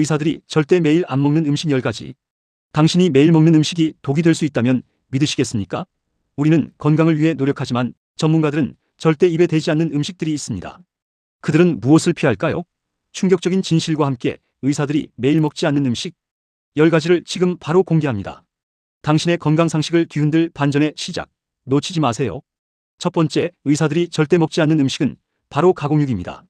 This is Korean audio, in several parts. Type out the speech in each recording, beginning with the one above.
의사들이 절대 매일 안 먹는 음식 10가지. 당신이 매일 먹는 음식이 독이 될 수 있다면 믿으시겠습니까? 우리는 건강을 위해 노력하지만 전문가들은 절대 입에 대지 않는 음식들이 있습니다. 그들은 무엇을 피할까요? 충격적인 진실과 함께 의사들이 매일 먹지 않는 음식 10가지를 지금 바로 공개합니다. 당신의 건강 상식을 뒤흔들 반전의 시작. 놓치지 마세요. 첫 번째, 의사들이 절대 먹지 않는 음식은 바로 가공육입니다.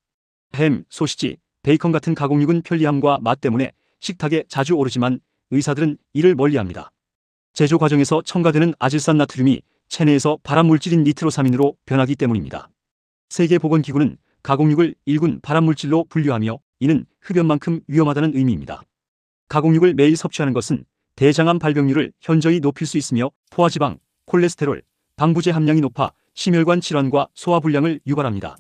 햄, 소시지, 베이컨 같은 가공육은 편리함과 맛 때문에 식탁에 자주 오르지만 의사들은 이를 멀리합니다. 제조 과정에서 첨가되는 아질산 나트륨이 체내에서 발암물질인 니트로사민으로 변하기 때문입니다. 세계보건기구는 가공육을 1군 발암물질로 분류하며 이는 흡연만큼 위험하다는 의미입니다. 가공육을 매일 섭취하는 것은 대장암 발병률을 현저히 높일 수 있으며 포화지방, 콜레스테롤, 방부제 함량이 높아 심혈관 질환과 소화불량을 유발합니다.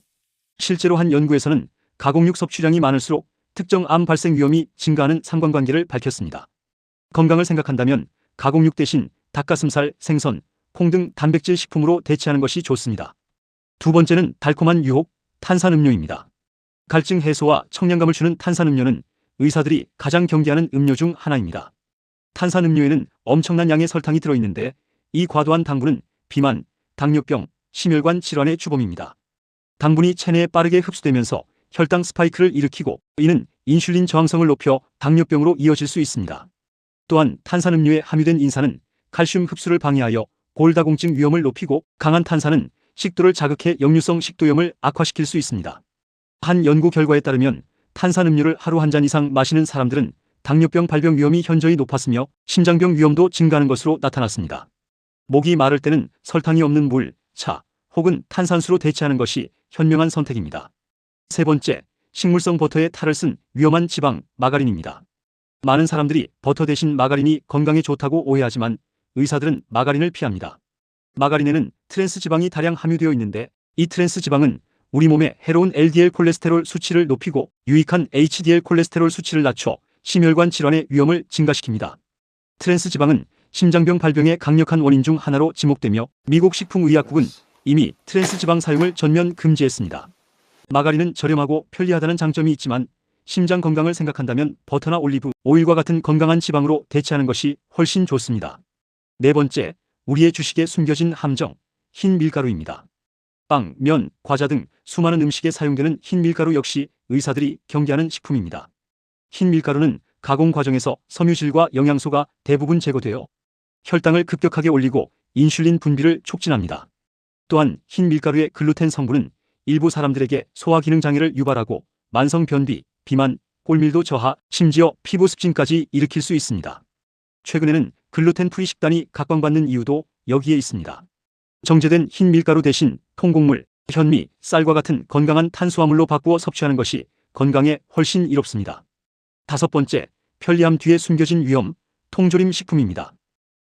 실제로 한 연구에서는 가공육 섭취량이 많을수록 특정 암 발생 위험이 증가하는 상관관계를 밝혔습니다. 건강을 생각한다면 가공육 대신 닭가슴살, 생선, 콩 등 단백질 식품으로 대체하는 것이 좋습니다. 두 번째는 달콤한 유혹, 탄산음료입니다. 갈증 해소와 청량감을 주는 탄산음료는 의사들이 가장 경계하는 음료 중 하나입니다. 탄산음료에는 엄청난 양의 설탕이 들어있는데 이 과도한 당분은 비만, 당뇨병, 심혈관 질환의 주범입니다. 당분이 체내에 빠르게 흡수되면서 혈당 스파이크를 일으키고 이는 인슐린 저항성을 높여 당뇨병으로 이어질 수 있습니다. 또한 탄산음료에 함유된 인산은 칼슘 흡수를 방해하여 골다공증 위험을 높이고 강한 탄산은 식도를 자극해 역류성 식도염을 악화시킬 수 있습니다. 한 연구 결과에 따르면 탄산음료를 하루 한 잔 이상 마시는 사람들은 당뇨병 발병 위험이 현저히 높았으며 심장병 위험도 증가하는 것으로 나타났습니다. 목이 마를 때는 설탕이 없는 물, 차 혹은 탄산수로 대체하는 것이 현명한 선택입니다. 세 번째, 식물성 버터에 탈을 쓴 위험한 지방, 마가린입니다. 많은 사람들이 버터 대신 마가린이 건강에 좋다고 오해하지만 의사들은 마가린을 피합니다. 마가린에는 트랜스 지방이 다량 함유되어 있는데 이 트랜스 지방은 우리 몸에 해로운 LDL 콜레스테롤 수치를 높이고 유익한 HDL 콜레스테롤 수치를 낮춰 심혈관 질환의 위험을 증가시킵니다. 트랜스 지방은 심장병 발병의 강력한 원인 중 하나로 지목되며 미국 식품의약국은 이미 트랜스 지방 사용을 전면 금지했습니다. 마가린은 저렴하고 편리하다는 장점이 있지만 심장 건강을 생각한다면 버터나 올리브 오일과 같은 건강한 지방으로 대체하는 것이 훨씬 좋습니다. 네 번째, 우리의 주식에 숨겨진 함정, 흰 밀가루입니다. 빵, 면, 과자 등 수많은 음식에 사용되는 흰 밀가루 역시 의사들이 경계하는 식품입니다. 흰 밀가루는 가공 과정에서 섬유질과 영양소가 대부분 제거되어 혈당을 급격하게 올리고 인슐린 분비를 촉진합니다. 또한 흰 밀가루의 글루텐 성분은 일부 사람들에게 소화 기능 장애를 유발하고 만성 변비, 비만, 꼴밀도 저하, 심지어 피부 습진까지 일으킬 수 있습니다. 최근에는 글루텐 프리 식단이 각광받는 이유도 여기에 있습니다. 정제된 흰 밀가루 대신 통곡물, 현미, 쌀과 같은 건강한 탄수화물로 바꾸어 섭취하는 것이 건강에 훨씬 이롭습니다. 다섯 번째, 편리함 뒤에 숨겨진 위험, 통조림 식품입니다.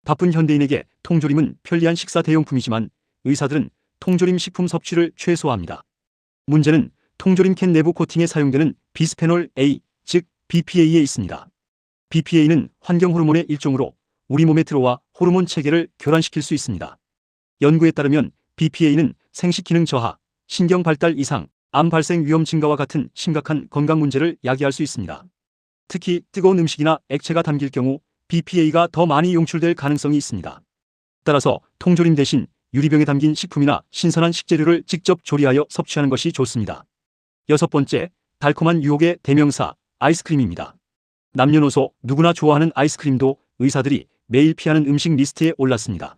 바쁜 현대인에게 통조림은 편리한 식사 대용품이지만 의사들은 통조림 식품 섭취를 최소화합니다. 문제는 통조림 캔 내부 코팅에 사용되는 비스페놀 A, 즉 BPA에 있습니다. BPA는 환경 호르몬의 일종으로 우리 몸에 들어와 호르몬 체계를 교란시킬 수 있습니다. 연구에 따르면 BPA는 생식 기능 저하, 신경 발달 이상, 암 발생 위험 증가와 같은 심각한 건강 문제를 야기할 수 있습니다. 특히 뜨거운 음식이나 액체가 담길 경우 BPA가 더 많이 용출될 가능성이 있습니다. 따라서 통조림 대신 유리병에 담긴 식품이나 신선한 식재료를 직접 조리하여 섭취하는 것이 좋습니다. 여섯 번째, 달콤한 유혹의 대명사, 아이스크림입니다. 남녀노소 누구나 좋아하는 아이스크림도 의사들이 매일 피하는 음식 리스트에 올랐습니다.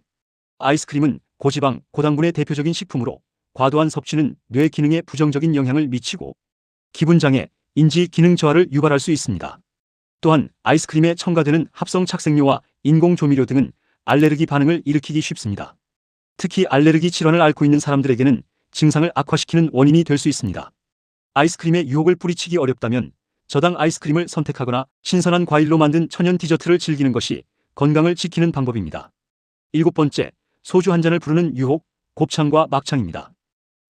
아이스크림은 고지방, 고당분의 대표적인 식품으로 과도한 섭취는 뇌 기능에 부정적인 영향을 미치고 기분장애, 인지 기능 저하를 유발할 수 있습니다. 또한 아이스크림에 첨가되는 합성 착색료와 인공 조미료 등은 알레르기 반응을 일으키기 쉽습니다. 특히 알레르기 질환을 앓고 있는 사람들에게는 증상을 악화시키는 원인이 될 수 있습니다. 아이스크림의 유혹을 뿌리치기 어렵다면 저당 아이스크림을 선택하거나 신선한 과일로 만든 천연 디저트를 즐기는 것이 건강을 지키는 방법입니다. 일곱 번째, 소주 한 잔을 부르는 유혹, 곱창과 막창입니다.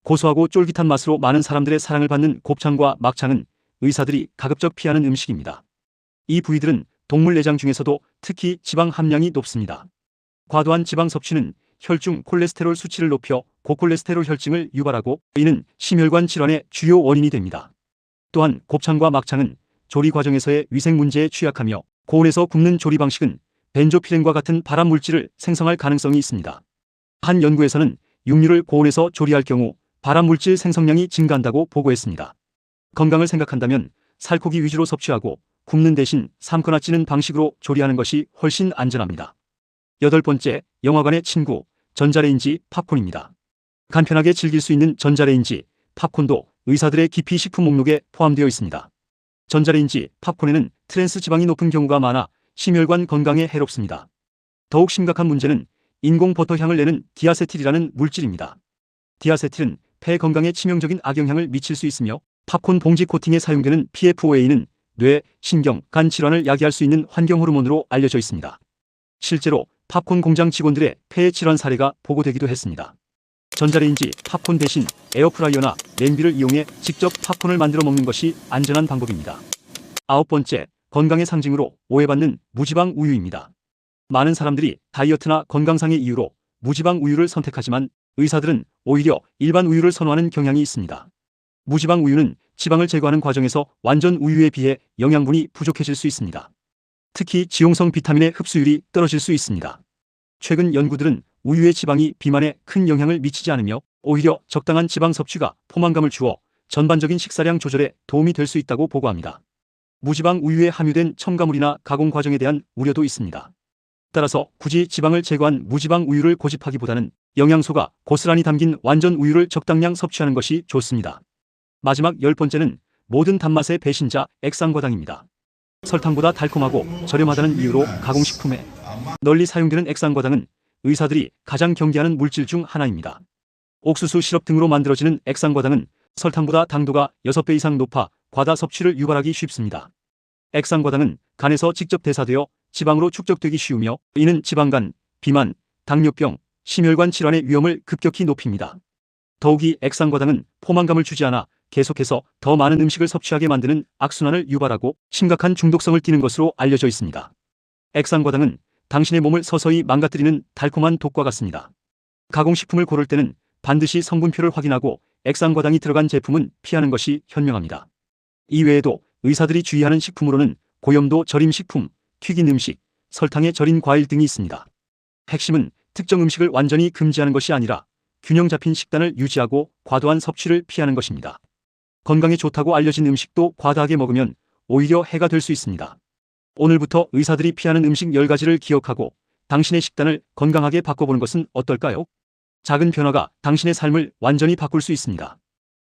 고소하고 쫄깃한 맛으로 많은 사람들의 사랑을 받는 곱창과 막창은 의사들이 가급적 피하는 음식입니다. 이 부위들은 동물 내장 중에서도 특히 지방 함량이 높습니다. 과도한 지방 섭취는 혈중 콜레스테롤 수치를 높여 고콜레스테롤 혈증을 유발하고 이는 심혈관 질환의 주요 원인이 됩니다. 또한 곱창과 막창은 조리 과정에서의 위생 문제에 취약하며 고온에서 굽는 조리 방식은 벤조피렌과 같은 발암 물질을 생성할 가능성이 있습니다. 한 연구에서는 육류를 고온에서 조리할 경우 발암 물질 생성량이 증가한다고 보고했습니다. 건강을 생각한다면 살코기 위주로 섭취하고 굽는 대신 삶거나 찌는 방식으로 조리하는 것이 훨씬 안전합니다. 8번째, 영화관의 친구, 전자레인지 팝콘입니다. 간편하게 즐길 수 있는 전자레인지 팝콘도 의사들의 기피 식품 목록에 포함되어 있습니다. 전자레인지 팝콘에는 트랜스 지방이 높은 경우가 많아 심혈관 건강에 해롭습니다. 더욱 심각한 문제는 인공 버터 향을 내는 디아세틸이라는 물질입니다. 디아세틸은 폐 건강에 치명적인 악영향을 미칠 수 있으며 팝콘 봉지 코팅에 사용되는 PFOA는 뇌, 신경, 간 질환을 야기할 수 있는 환경 호르몬으로 알려져 있습니다. 실제로 팝콘 공장 직원들의 폐 질환 사례가 보고되기도 했습니다. 전자레인지 팝콘 대신 에어프라이어나 냄비를 이용해 직접 팝콘을 만들어 먹는 것이 안전한 방법입니다. 9번째, 건강의 상징으로 오해받는 무지방 우유입니다. 많은 사람들이 다이어트나 건강상의 이유로 무지방 우유를 선택하지만 의사들은 오히려 일반 우유를 선호하는 경향이 있습니다. 무지방 우유는 지방을 제거하는 과정에서 완전 우유에 비해 영양분이 부족해질 수 있습니다. 특히 지용성 비타민의 흡수율이 떨어질 수 있습니다. 최근 연구들은 우유의 지방이 비만에 큰 영향을 미치지 않으며 오히려 적당한 지방 섭취가 포만감을 주어 전반적인 식사량 조절에 도움이 될 수 있다고 보고합니다. 무지방 우유에 함유된 첨가물이나 가공 과정에 대한 우려도 있습니다. 따라서 굳이 지방을 제거한 무지방 우유를 고집하기보다는 영양소가 고스란히 담긴 완전 우유를 적당량 섭취하는 것이 좋습니다. 마지막 10번째는 모든 단맛의 배신자 액상과당입니다. 설탕보다 달콤하고 저렴하다는 이유로 가공식품에 널리 사용되는 액상과당은 의사들이 가장 경계하는 물질 중 하나입니다. 옥수수 시럽 등으로 만들어지는 액상과당은 설탕보다 당도가 6배 이상 높아 과다 섭취를 유발하기 쉽습니다. 액상과당은 간에서 직접 대사되어 지방으로 축적되기 쉬우며 이는 지방간, 비만, 당뇨병, 심혈관 질환의 위험을 급격히 높입니다. 더욱이 액상과당은 포만감을 주지 않아 계속해서 더 많은 음식을 섭취하게 만드는 악순환을 유발하고 심각한 중독성을 띠는 것으로 알려져 있습니다. 액상과당은 당신의 몸을 서서히 망가뜨리는 달콤한 독과 같습니다. 가공식품을 고를 때는 반드시 성분표를 확인하고 액상과당이 들어간 제품은 피하는 것이 현명합니다. 이외에도 의사들이 주의하는 식품으로는 고염도 절임 식품, 튀긴 음식, 설탕에 절인 과일 등이 있습니다. 핵심은 특정 음식을 완전히 금지하는 것이 아니라 균형 잡힌 식단을 유지하고 과도한 섭취를 피하는 것입니다. 건강에 좋다고 알려진 음식도 과다하게 먹으면 오히려 해가 될 수 있습니다. 오늘부터 의사들이 피하는 음식 10가지를 기억하고 당신의 식단을 건강하게 바꿔보는 것은 어떨까요? 작은 변화가 당신의 삶을 완전히 바꿀 수 있습니다.